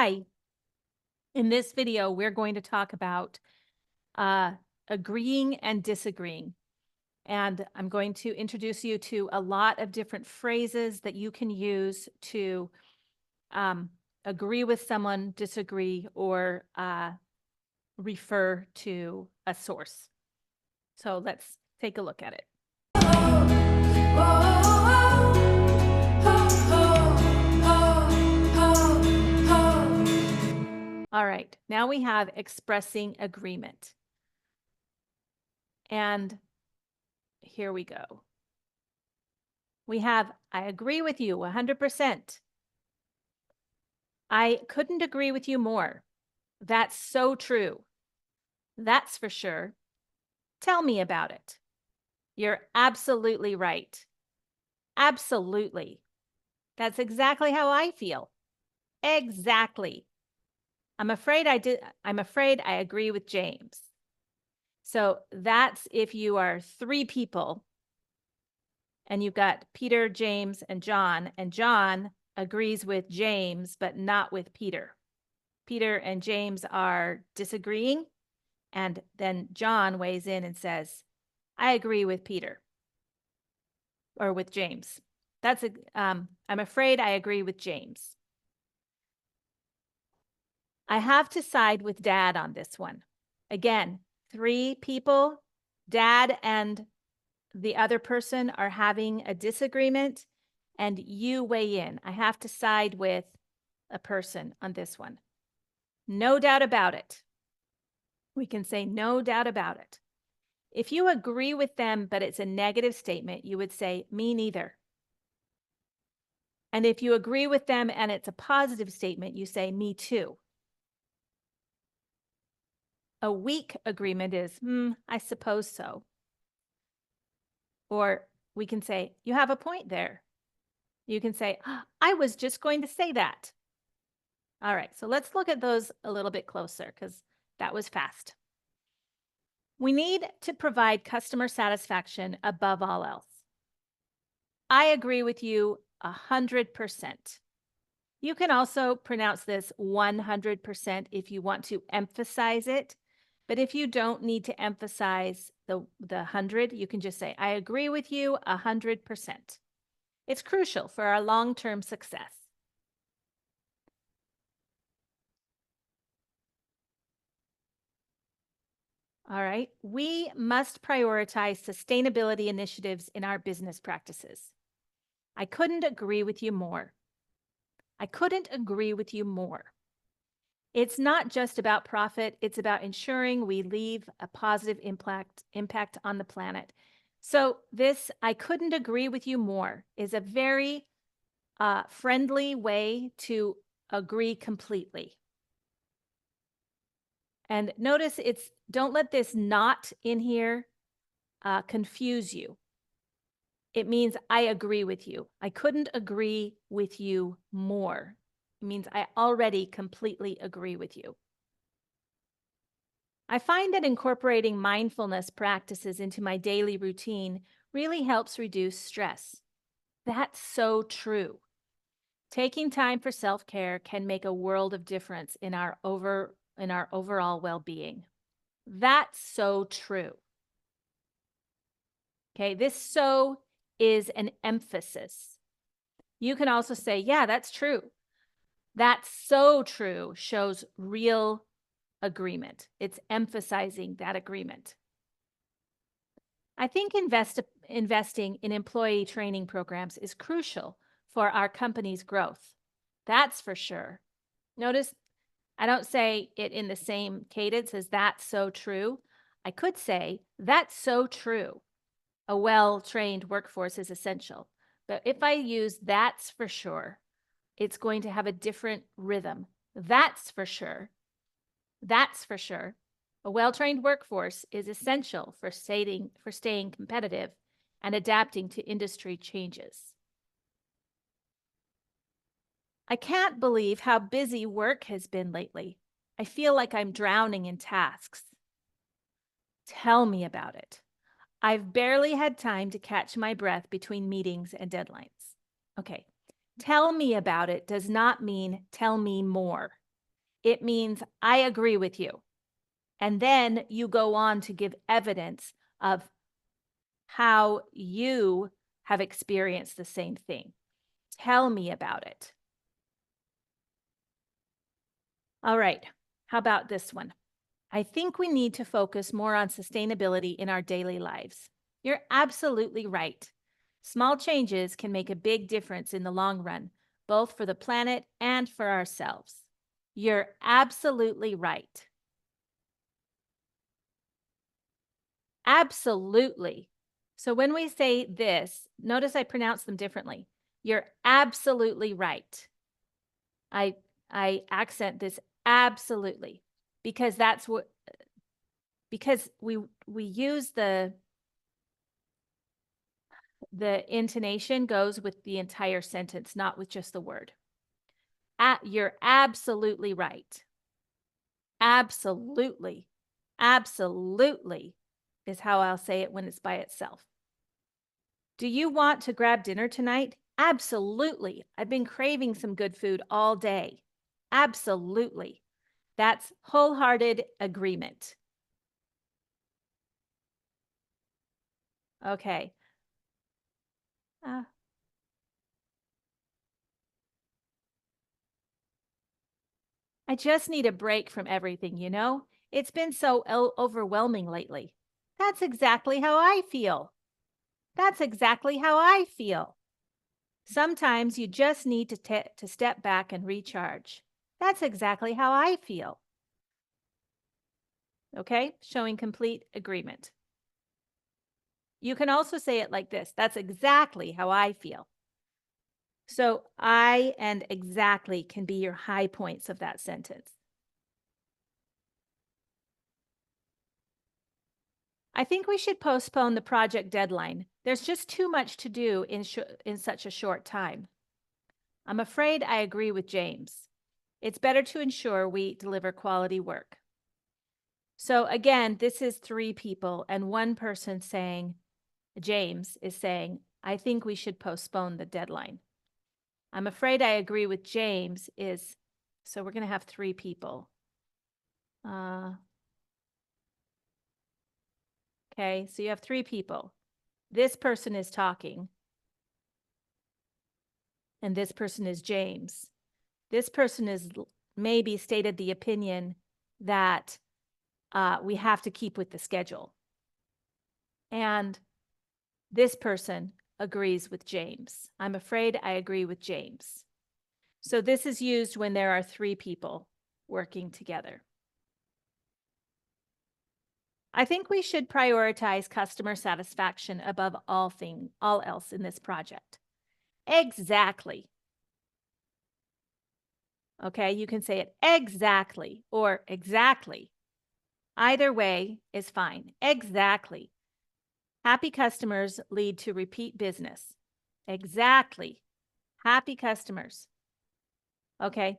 Hi, in this video, we're going to talk about agreeing and disagreeing. And I'm going to introduce you to a lot of different phrases that you can use to agree with someone, disagree, or refer to a source. So let's take a look at it. All right, now we have expressing agreement. And here we go. We have, I agree with you 100%. I couldn't agree with you more. That's so true. That's for sure. Tell me about it. You're absolutely right. Absolutely. That's exactly how I feel. Exactly. I'm afraid I agree with James. So that's if you are three people and you've got Peter, James, and John agrees with James, but not with Peter. Peter and James are disagreeing, and then John weighs in and says, I agree with Peter or with James. I'm afraid I agree with James. I have to side with Dad on this one. Again, three people, Dad and the other person are having a disagreement, and you weigh in. I have to side with a person on this one. No doubt about it. We can say no doubt about it. If you agree with them, but it's a negative statement, you would say, me neither. And if you agree with them and it's a positive statement, you say, me too. A weak agreement is, I suppose so. Or we can say, you have a point there. You can say, I was just going to say that. All right, so let's look at those a little bit closer because that was fast. We need to provide customer satisfaction above all else. I agree with you 100%. You can also pronounce this 100% if you want to emphasize it. But if you don't need to emphasize the 100, you can just say, I agree with you 100%. It's crucial for our long-term success. All right, we must prioritize sustainability initiatives in our business practices. I couldn't agree with you more. I couldn't agree with you more. It's not just about profit, it's about ensuring we leave a positive impact on the planet. So this, I couldn't agree with you more, is a very friendly way to agree completely. And notice don't let this not in here confuse you. It means I agree with you. I couldn't agree with you more. It means I already completely agree with you. I find that incorporating mindfulness practices into my daily routine really helps reduce stress. That's so true. Taking time for self-care can make a world of difference in our overall well-being. That's so true. Okay, this so is an emphasis. You can also say, yeah, that's true. That's so true shows real agreement. It's emphasizing that agreement. I think investing in employee training programs is crucial for our company's growth. That's for sure. Notice I don't say it in the same cadence as that's so true. I could say that's so true. A well-trained workforce is essential. But if I use that's for sure, it's going to have a different rhythm. That's for sure. That's for sure. A well-trained workforce is essential for staying competitive and adapting to industry changes. I can't believe how busy work has been lately. I feel like I'm drowning in tasks. Tell me about it. I've barely had time to catch my breath between meetings and deadlines. Okay, tell me about it does not mean tell me more. it means I agree with you. And then you go on to give evidence of how you have experienced the same thing. Tell me about it. All right, how about this one? I think we need to focus more on sustainability in our daily lives. You're absolutely right. Small changes can make a big difference in the long run, both for the planet and for ourselves. You're absolutely right. Absolutely. So when we say this, notice I pronounce them differently. You're absolutely right. I I accent this absolutely because that's what because we use the intonation goes with the entire sentence, not with just the word. You're absolutely right. Absolutely. Absolutely is how I'll say it when it's by itself. Do you want to grab dinner tonight? Absolutely. I've been craving some good food all day. Absolutely. That's wholehearted agreement. Okay. Uh, I just need a break from everything, you know? It's been so overwhelming lately. That's exactly how I feel. That's exactly how I feel. Sometimes you just need to step back and recharge. That's exactly how I feel. Okay? Showing complete agreement. You can also say it like this. That's exactly how I feel. So I and exactly can be your high points of that sentence. I think we should postpone the project deadline. There's just too much to do in such a short time. I'm afraid I agree with James. It's better to ensure we deliver quality work. So again, this is three people and one person saying, James is saying, I think we should postpone the deadline. I'm afraid I agree with James is, so we're going to have three people. Okay, so you have three people. This person is talking, and this person is James. This person is maybe stated the opinion that we have to keep with the schedule. And this person agrees with James. I'm afraid I agree with James. So this is used when there are three people working together. I think we should prioritize customer satisfaction above all else in this project. Exactly. Okay, you can say it exactly or exactly. Either way is fine. Exactly. Happy customers lead to repeat business. Exactly. Happy customers. Okay.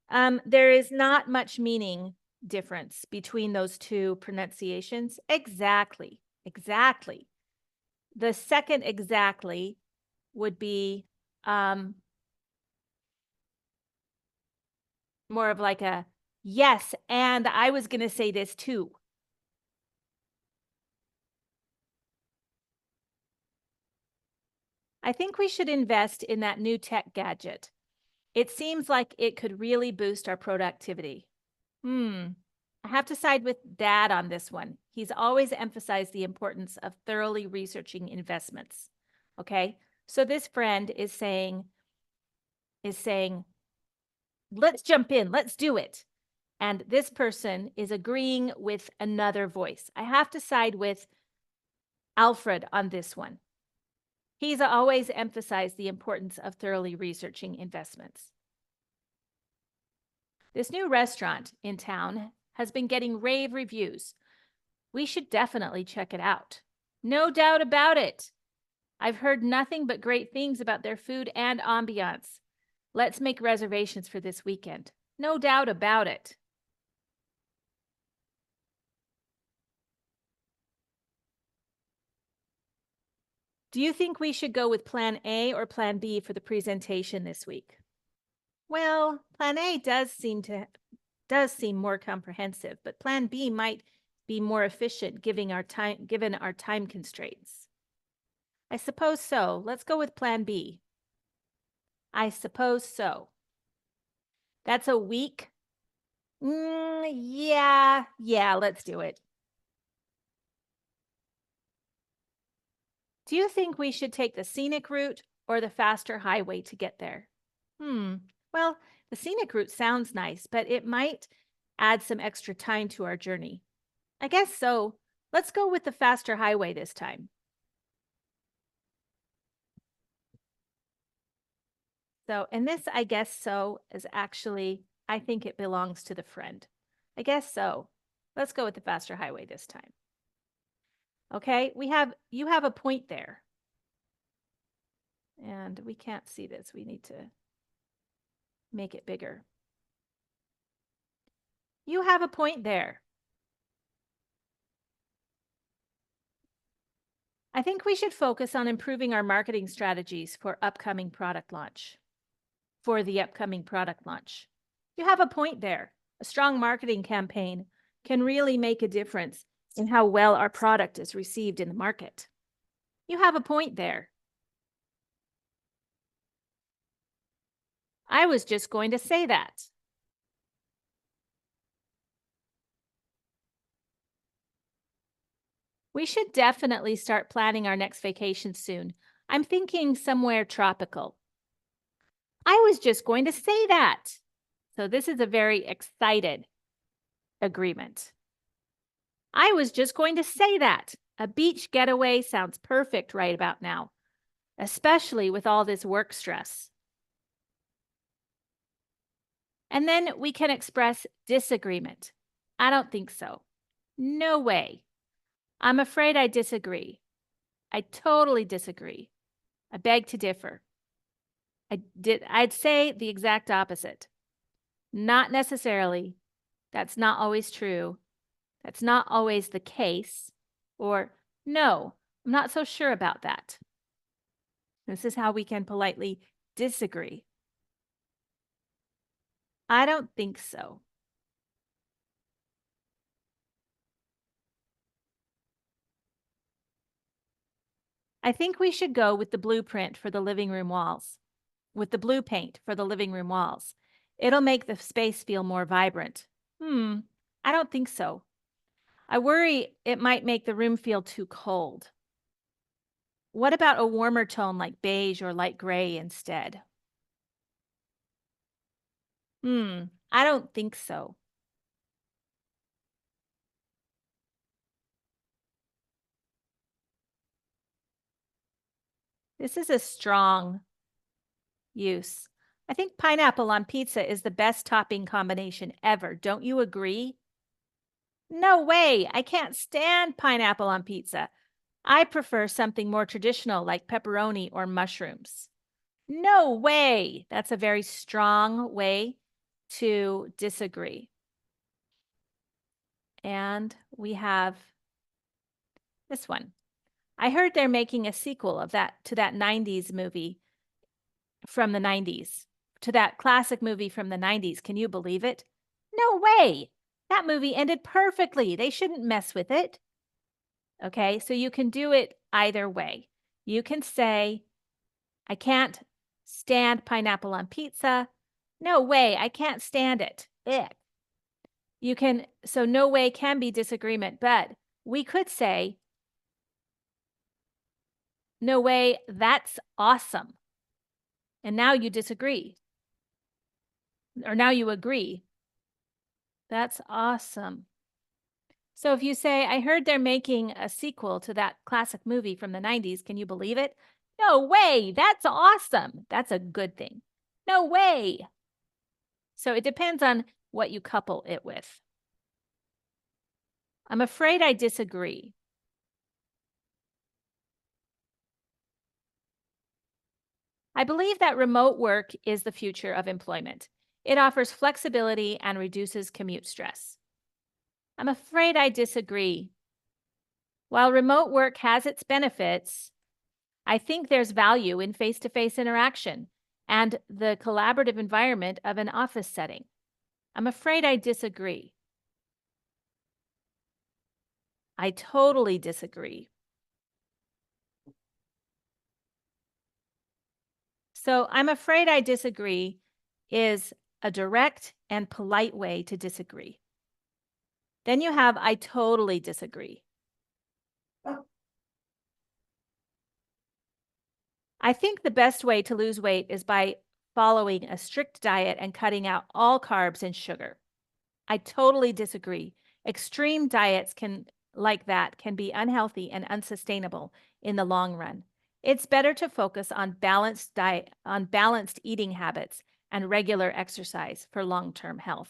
There is not much meaning difference between those two pronunciations. Exactly. Exactly. The second exactly would be more of like a yes, and I was going to say this too. I think we should invest in that new tech gadget. It seems like it could really boost our productivity. I have to side with Dad on this one. He's always emphasized the importance of thoroughly researching investments. Okay? So this friend is saying, "Let's jump in. Let's do it." And this person is agreeing with another voice. I have to side with Alfred on this one. He's always emphasized the importance of thoroughly researching investments. This new restaurant in town has been getting rave reviews. We should definitely check it out. No doubt about it. I've heard nothing but great things about their food and ambiance. Let's make reservations for this weekend. No doubt about it. Do you think we should go with plan A or plan B for the presentation this week? Well, plan A does seem to does seem more comprehensive, but plan B might be more efficient given our time constraints. I suppose so. Let's go with plan B. I suppose so. That's a weak. Yeah, let's do it. Do you think we should take the scenic route or the faster highway to get there? Well, the scenic route sounds nice, but it might add some extra time to our journey. I guess so. Let's go with the faster highway this time. So, and this I guess so is actually, I think it belongs to the friend. I guess so. Let's go with the faster highway this time. Okay, you have a point there. And we can't see this. We need to make it bigger. You have a point there. I think we should focus on improving our marketing strategies for the upcoming product launch. You have a point there. A strong marketing campaign can really make a difference in how well our product is received in the market. You have a point there. I was just going to say that. We should definitely start planning our next vacation soon. I'm thinking somewhere tropical. I was just going to say that. So this is a very excited agreement. I was just going to say that. A beach getaway sounds perfect right about now, especially with all this work stress. And then we can express disagreement. I don't think so. No way. I'm afraid I disagree. I totally disagree. I beg to differ. I'd say the exact opposite. Not necessarily. That's not always true. That's not always the case. Or, no, I'm not so sure about that. This is how we can politely disagree. I don't think so. I think we should go with the blueprint for the living room walls. With the blue paint for the living room walls. It'll make the space feel more vibrant. I don't think so. I worry it might make the room feel too cold. What about a warmer tone like beige or light gray instead? I don't think so. This is a strong use. I think pineapple on pizza is the best topping combination ever. Don't you agree? No way. I can't stand pineapple on pizza. I prefer something more traditional like pepperoni or mushrooms. No way. That's a very strong way to disagree. And we have this one. I heard they're making a sequel of that to that 90s movie from the 90s, to that classic movie from the 90s. Can you believe it? No way. That movie ended perfectly. They shouldn't mess with it. Okay, so you can do it either way. You can say, I can't stand pineapple on pizza. No way, I can't stand it. Ugh. You can, so no way can be disagreement, but we could say, no way, that's awesome. And now you disagree. Or now you agree. That's awesome. So if you say, I heard they're making a sequel to that classic movie from the 90s, can you believe it? No way, that's awesome. That's a good thing. No way. So it depends on what you couple it with. I'm afraid I disagree. I believe that remote work is the future of employment. It offers flexibility and reduces commute stress. I'm afraid I disagree. While remote work has its benefits, I think there's value in face-to-face interaction and the collaborative environment of an office setting. I'm afraid I disagree. I totally disagree. So I'm afraid I disagree is a direct and polite way to disagree. Then you have I totally disagree. I think the best way to lose weight is by following a strict diet and cutting out all carbs and sugar. I totally disagree. Extreme diets like that can be unhealthy and unsustainable in the long run. It's better to focus on balanced eating habits and regular exercise for long-term health.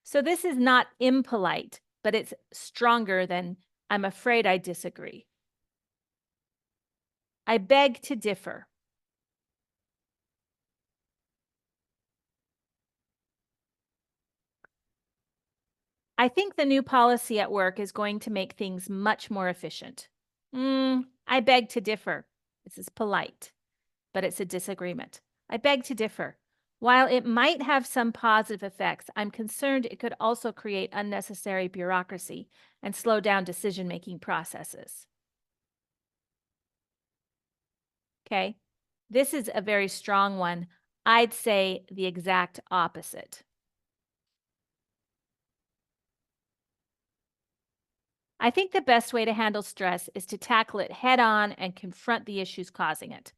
So this is not impolite, but it's stronger than I'm afraid I disagree. I beg to differ. I think the new policy at work is going to make things much more efficient. I beg to differ. This is polite, but it's a disagreement. I beg to differ. While it might have some positive effects, I'm concerned it could also create unnecessary bureaucracy and slow down decision-making processes. Okay, this is a very strong one. I'd say the exact opposite. I think the best way to handle stress is to tackle it head on and confront the issues causing it.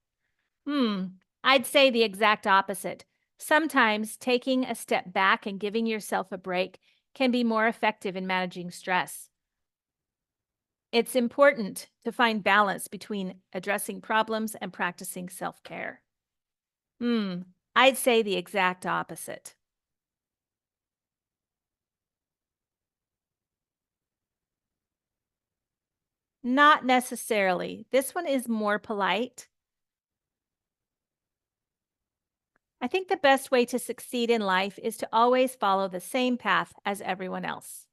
I'd say the exact opposite. Sometimes taking a step back and giving yourself a break can be more effective in managing stress. It's important to find balance between addressing problems and practicing self-care. I'd say the exact opposite. Not necessarily. This one is more polite. I think the best way to succeed in life is to always follow the same path as everyone else.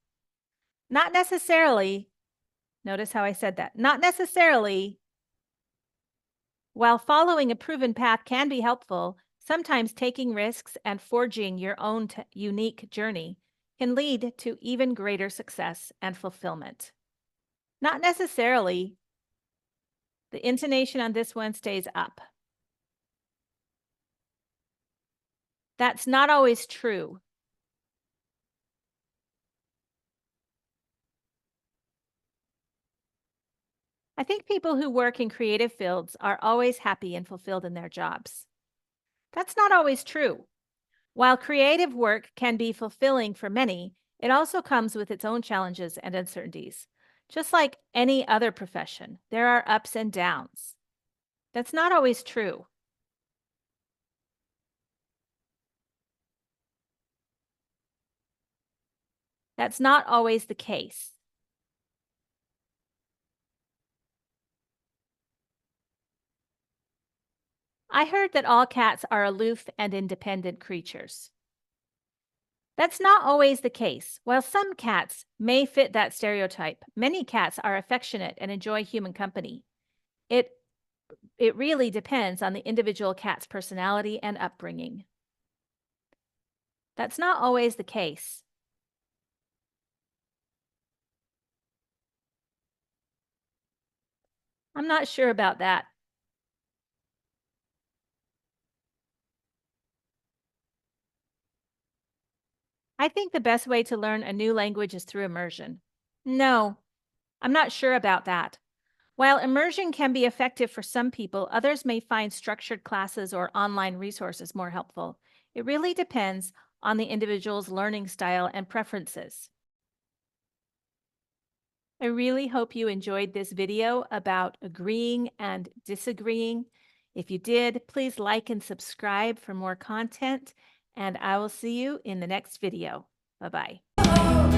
Not necessarily. Notice how I said that. Not necessarily. While following a proven path can be helpful, sometimes taking risks and forging your own unique journey can lead to even greater success and fulfillment. Not necessarily. The intonation on this one stays up. That's not always true. I think people who work in creative fields are always happy and fulfilled in their jobs. That's not always true. While creative work can be fulfilling for many, it also comes with its own challenges and uncertainties. Just like any other profession, there are ups and downs. That's not always true. That's not always the case. I heard that all cats are aloof and independent creatures. That's not always the case. While some cats may fit that stereotype, many cats are affectionate and enjoy human company. It really depends on the individual cat's personality and upbringing. That's not always the case. I'm not sure about that. I think the best way to learn a new language is through immersion. No, I'm not sure about that. While immersion can be effective for some people, others may find structured classes or online resources more helpful. It really depends on the individual's learning style and preferences. I really hope you enjoyed this video about agreeing and disagreeing. If you did, please like and subscribe for more content, and I will see you in the next video. Bye-bye.